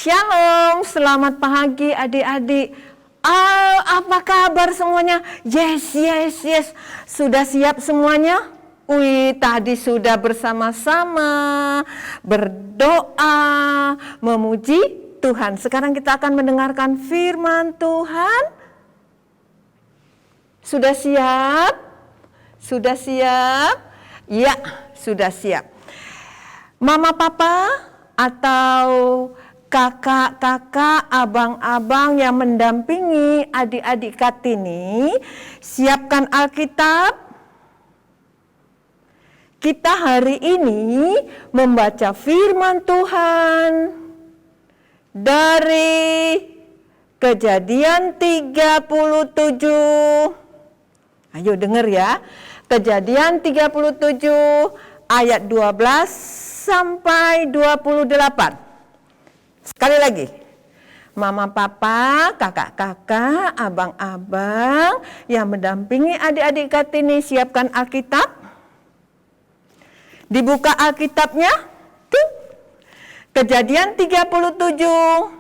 Shalom, selamat pagi adik-adik. Apa kabar semuanya? Yes. Sudah siap semuanya? Wih, tadi sudah bersama-sama berdoa, memuji Tuhan. Sekarang kita akan mendengarkan firman Tuhan. Sudah siap? Sudah siap? Ya, sudah siap. Mama, papa, atau kakak-kakak, abang-abang yang mendampingi adik-adik Kartini, siapkan Alkitab. Kita hari ini membaca firman Tuhan dari Kejadian 37. Ayo dengar ya. Kejadian 37 ayat 12 sampai 28. Sekali lagi. Mama, papa, kakak-kakak, abang-abang yang mendampingi adik-adik Kartini, siapkan Alkitab. Dibuka Alkitabnya. Tuh. Kejadian 37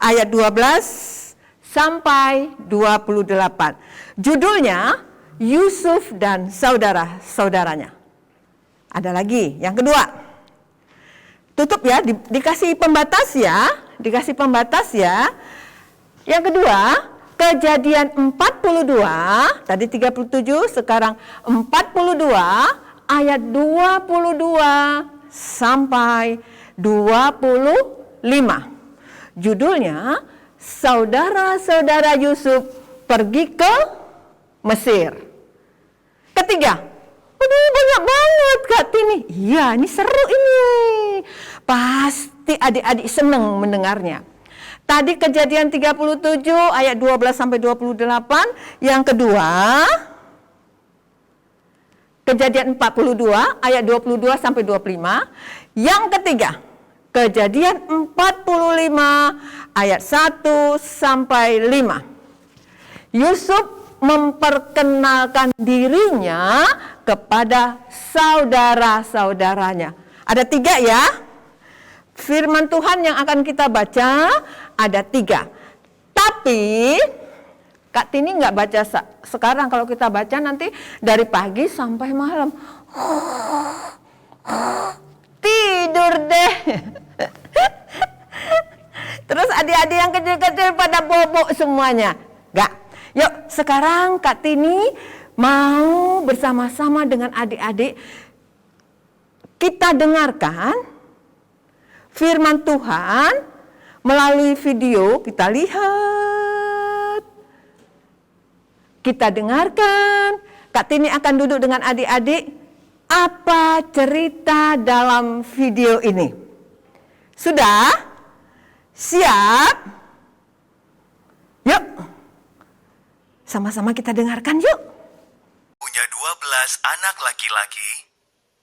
ayat 12 sampai 28. Judulnya Yusuf dan saudara-saudaranya. Ada lagi yang kedua. Tutup ya, dikasih pembatas ya. Dikasih pembatas ya. Yang kedua, Kejadian 42, tadi 37, sekarang 42 ayat 22 sampai 25. Judulnya Saudara-saudara Yusuf pergi ke Mesir. Ketiga, aduh banyak banget Kak Tini. Iya, ini seru ini. Pasti adik-adik senang mendengarnya. Tadi Kejadian 37 ayat 12 sampai 28. Yang kedua, Kejadian 42 ayat 22 sampai 25. Yang ketiga, Kejadian 45 ayat 1 sampai 5. Yusuf memperkenalkan dirinya kepada saudara-saudaranya. Ada 3 ya. Firman Tuhan yang akan kita baca ada 3. Tapi Kak Tini nggak baca sekarang. Kalau kita baca nanti dari pagi sampai malam. Tidur deh. Terus adik-adik yang kecil-kecil pada bobok semuanya. Gak. Yuk sekarang Kak Tini mau bersama-sama dengan adik-adik kita dengarkan firman Tuhan melalui video. Kita lihat, kita dengarkan. Kak Tini akan duduk dengan adik-adik. Apa cerita dalam video ini? Sudah? Siap? Yuk. Sama-sama kita dengarkan yuk. Punya 12 anak laki-laki,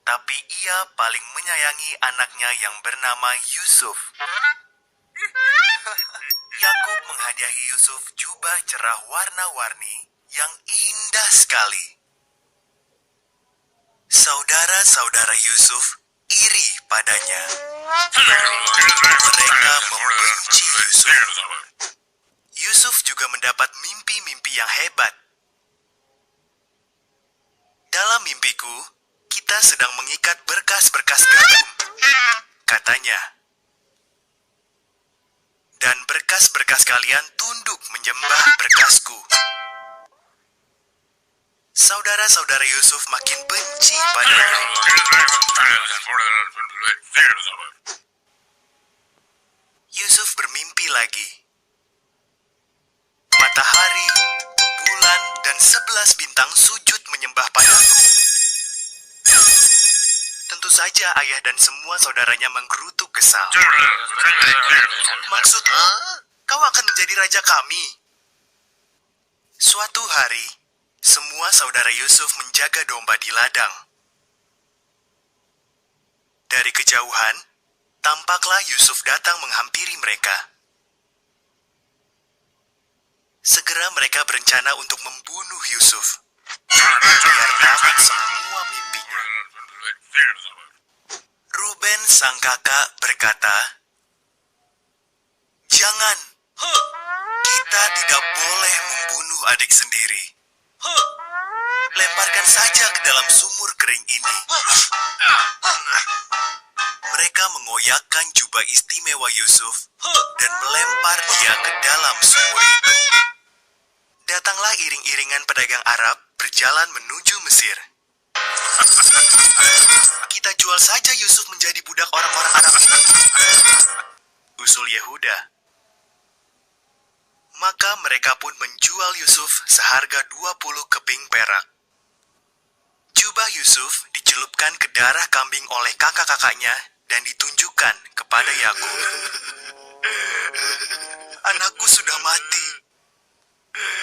tapi ia paling menyayangi anaknya yang bernama Yusuf. Yakub menghadiahi Yusuf jubah cerah warna-warni yang indah sekali. Saudara-saudara Yusuf iri padanya. Mereka membenci Yusuf. Yusuf juga mendapat mimpi-mimpi yang hebat. Dalam mimpiku, kita sedang mengikat berkas-berkas gandum, katanya. Dan berkas-berkas kalian tunduk menyembah berkasku. Saudara-saudara Yusuf makin benci padanya. Yusuf bermimpi lagi. Matahari, bulan, dan 11 bintang sujud menyembah padaku. Tentu saja ayah dan semua saudaranya menggerutu kesal. Maksudmu, kau akan menjadi raja kami? Suatu hari, semua saudara Yusuf menjaga domba di ladang. Dari kejauhan, tampaklah Yusuf datang menghampiri mereka. Segera mereka berencana untuk membunuh Yusuf, biar dapat semua mimpinya. Ruben sang kakak berkata, adik sendiri. Lemparkan saja ke dalam sumur kering ini. Mereka mengoyakkan jubah istimewa Yusuf dan melempar dia ke dalam sumur itu. Datanglah iring-iringan pedagang Arab berjalan menuju Mesir. Kita jual saja Yusuf menjadi budak orang-orang Arab ini, usul Yehuda. Maka mereka pun menjual Yusuf seharga 20 keping perak. Jubah Yusuf dicelupkan ke darah kambing oleh kakak-kakaknya dan ditunjukkan kepada Yakub. Anakku sudah mati,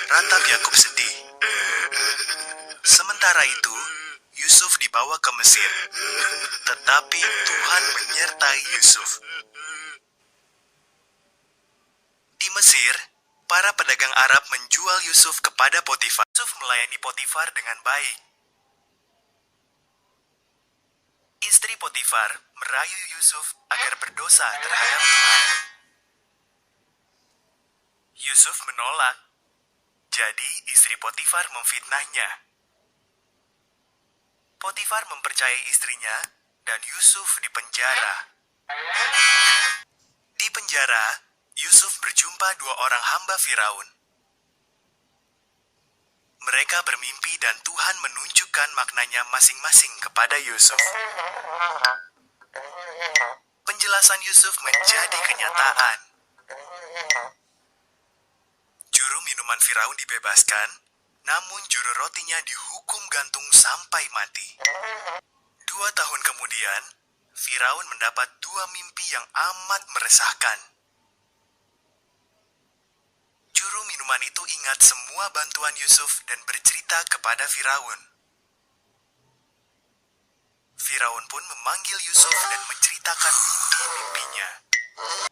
ratap Yakub sedih. Sementara itu, Yusuf dibawa ke Mesir, tetapi Tuhan menyertai Yusuf. Di Mesir, para pedagang Arab menjual Yusuf kepada Potifar. Yusuf melayani Potifar dengan baik. Istri Potifar merayu Yusuf agar berdosa terhadap Tuhan. Yusuf menolak, jadi istri Potifar memfitnahnya. Potifar mempercayai istrinya dan Yusuf dipenjara. Di penjara, Yusuf berjumpa 2 orang hamba Firaun. Mereka bermimpi dan Tuhan menunjukkan maknanya masing-masing kepada Yusuf. Penjelasan Yusuf menjadi kenyataan. Juru minuman Firaun dibebaskan, namun juru rotinya dihukum gantung sampai mati. 2 tahun kemudian, Firaun mendapat 2 mimpi yang amat meresahkan. Juru minuman itu ingat semua bantuan Yusuf dan bercerita kepada Firaun. Firaun pun memanggil Yusuf dan menceritakan mimpi-mimpinya.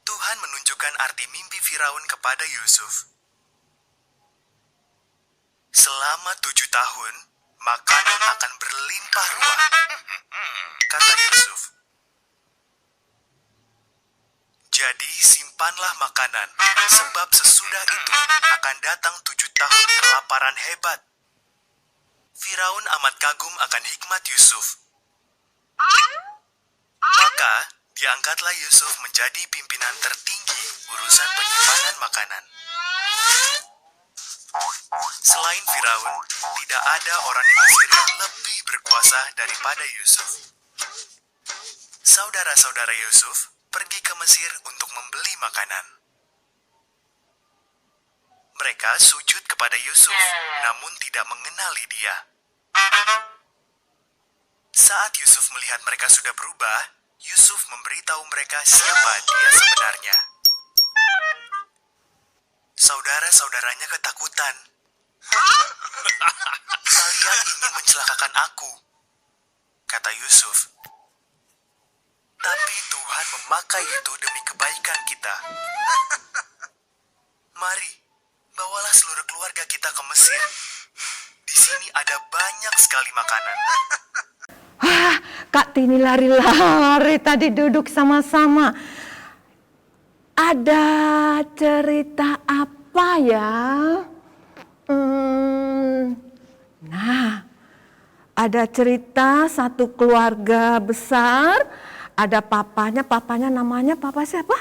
Tuhan menunjukkan arti mimpi Firaun kepada Yusuf. Selama 7 tahun, makanan akan berlimpah ruah, kata Yusuf. Jadi simpanlah makanan, sebab sesudah itu akan datang 7 tahun kelaparan hebat. Firaun amat kagum akan hikmat Yusuf. Maka diangkatlah Yusuf menjadi pimpinan tertinggi urusan penyimpanan makanan. Selain Firaun, tidak ada orang di Mesir yang lebih berkuasa daripada Yusuf. Saudara-saudara Yusuf pergi ke Mesir untuk membeli makanan. Mereka sujud kepada Yusuf, namun tidak mengenali dia. Saat Yusuf melihat mereka sudah berubah, Yusuf memberitahu mereka siapa dia sebenarnya. Saudara-saudaranya ketakutan. Kalian ingin mencelakakan aku, kata Yusuf. Tapi Tuhan memakai itu demi kebaikan kita. Mari, bawalah seluruh keluarga kita ke Mesir. Di sini ada banyak sekali makanan. Kak Tini lari-lari tadi duduk sama-sama. Ada cerita apa ya? Nah, ada cerita satu keluarga besar, ada papanya namanya papa siapa?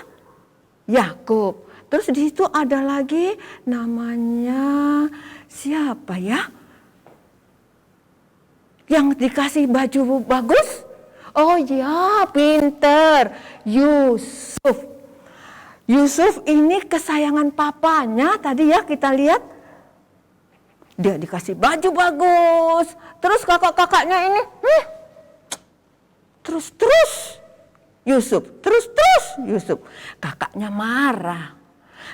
Yakub. Terus di situ ada lagi namanya siapa ya? Yang dikasih baju bagus? Oh ya, pinter. Yusuf. Yusuf ini kesayangan papanya, tadi ya kita lihat. Dia dikasih baju bagus. Terus kakak-kakaknya ini, terus Yusuf, terus Yusuf. Kakaknya marah.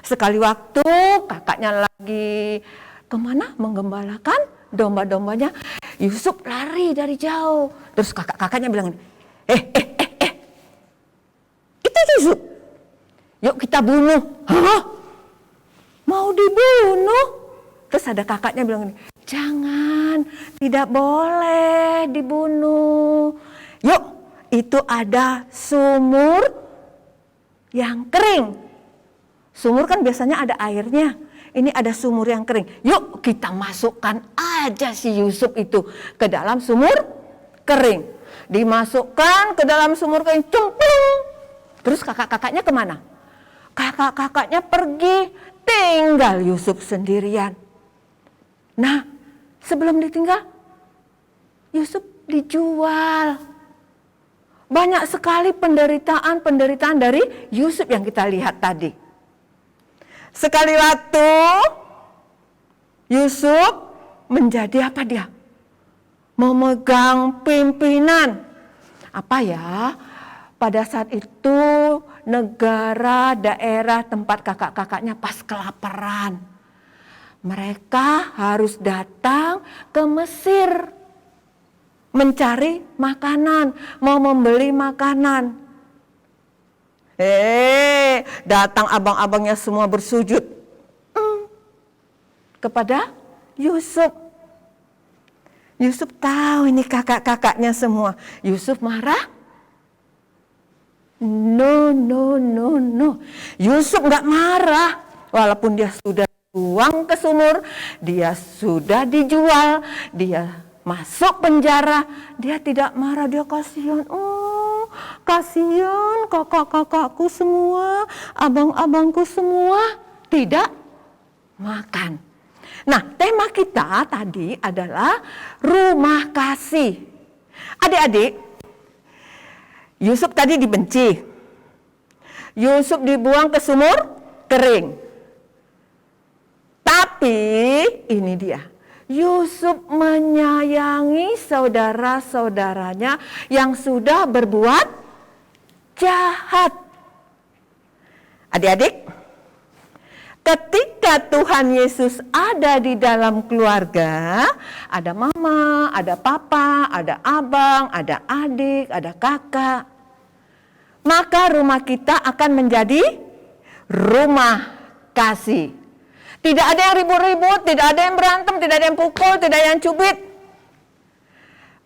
Sekali waktu kakaknya lagi kemana? Menggembalakan domba-dombanya. Yusuf lari dari jauh. Terus kakak-kakaknya bilang, itu Yusuf. Yuk kita bunuh. Hah? Mau dibunuh? Terus ada kakaknya bilang, jangan, tidak boleh dibunuh. Yuk, itu ada sumur yang kering. Sumur kan biasanya ada airnya. ini ada sumur yang kering. Yuk kita masukkan aja si Yusuf itu ke dalam sumur kering. Dimasukkan ke dalam sumur kering, cemplung. Terus kakak-kakaknya kemana? Kakak-kakaknya pergi, tinggal Yusuf sendirian. Nah, sebelum ditinggal, Yusuf dijual. Banyak sekali penderitaan dari Yusuf yang kita lihat tadi. Sekali waktu Yusuf menjadi apa dia? Memegang pimpinan. Apa ya? Pada saat itu negara, daerah, tempat kakak-kakaknya pas kelaparan. Mereka harus datang ke Mesir mencari makanan, mau membeli makanan. Datang abang-abangnya semua bersujud kepada Yusuf. Yusuf tahu ini kakak-kakaknya semua. Yusuf marah? No. Yusuf nggak marah. Walaupun dia sudah buang ke sumur, dia sudah dijual, dia masuk penjara, dia tidak marah, dia kasihan. Oh, kasihan kakak-kakakku semua, abang-abangku semua tidak makan. Nah, tema kita tadi adalah rumah kasih. Adik-adik, Yusuf tadi dibenci. Yusuf dibuang ke sumur kering. Tapi ini dia. Yusuf menyayangi saudara-saudaranya yang sudah berbuat jahat. Adik-adik, ketika Tuhan Yesus ada di dalam keluarga, ada mama, ada papa, ada abang, ada adik, ada kakak, maka rumah kita akan menjadi rumah kasih. Tidak ada yang ribut-ribut, tidak ada yang berantem, tidak ada yang pukul, tidak ada yang cubit.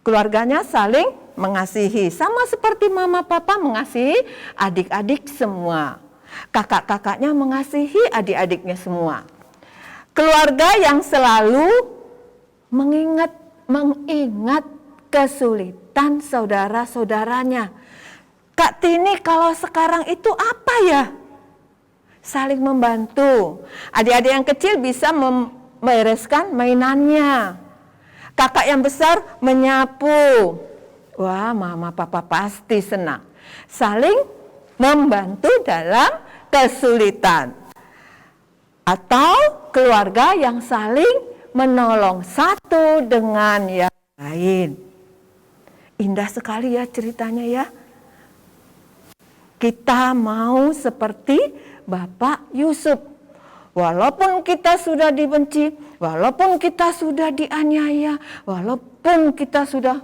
Keluarganya saling mengasihi, sama seperti mama papa mengasihi adik-adik semua. Kakak-kakaknya mengasihi adik-adiknya semua. Keluarga yang selalu mengingat kesulitan saudara-saudaranya. Kak Tini, kalau sekarang itu apa ya? Saling membantu. Adik-adik yang kecil bisa membereskan mainannya. Kakak yang besar menyapu. Wah, mama papa pasti senang. Saling membantu dalam kesulitan. Atau keluarga yang saling menolong satu dengan yang lain. Indah sekali ya ceritanya ya. Kita mau seperti Bapak Yusuf. Walaupun kita sudah dibenci, walaupun kita sudah dianiaya, walaupun kita sudah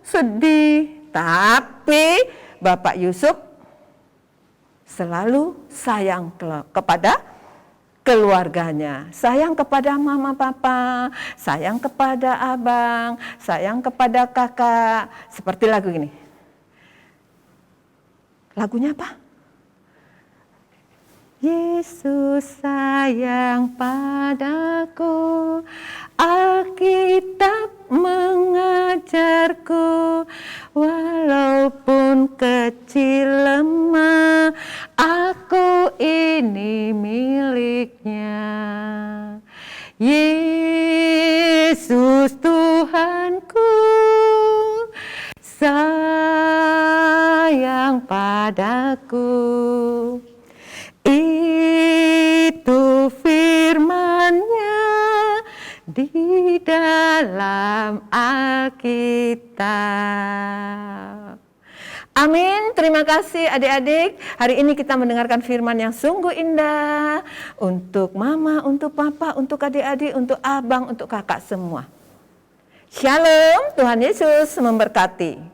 sedih, tapi Bapak Yusuf selalu sayang kepada keluarganya, sayang kepada mama papa, sayang kepada abang, sayang kepada kakak. Seperti lagu ini. Lagunya apa? Yesus sayang padaku, Alkitab mengajarku, walaupun kecil lemah, aku ini miliknya. Yesus Tuhanku, sayang padaku. Itu firman-Nya di dalam Alkitab. Amin, terima kasih adik-adik. Hari ini kita mendengarkan firman yang sungguh indah. Untuk mama, untuk papa, untuk adik-adik, untuk abang, untuk kakak semua. Shalom, Tuhan Yesus memberkati.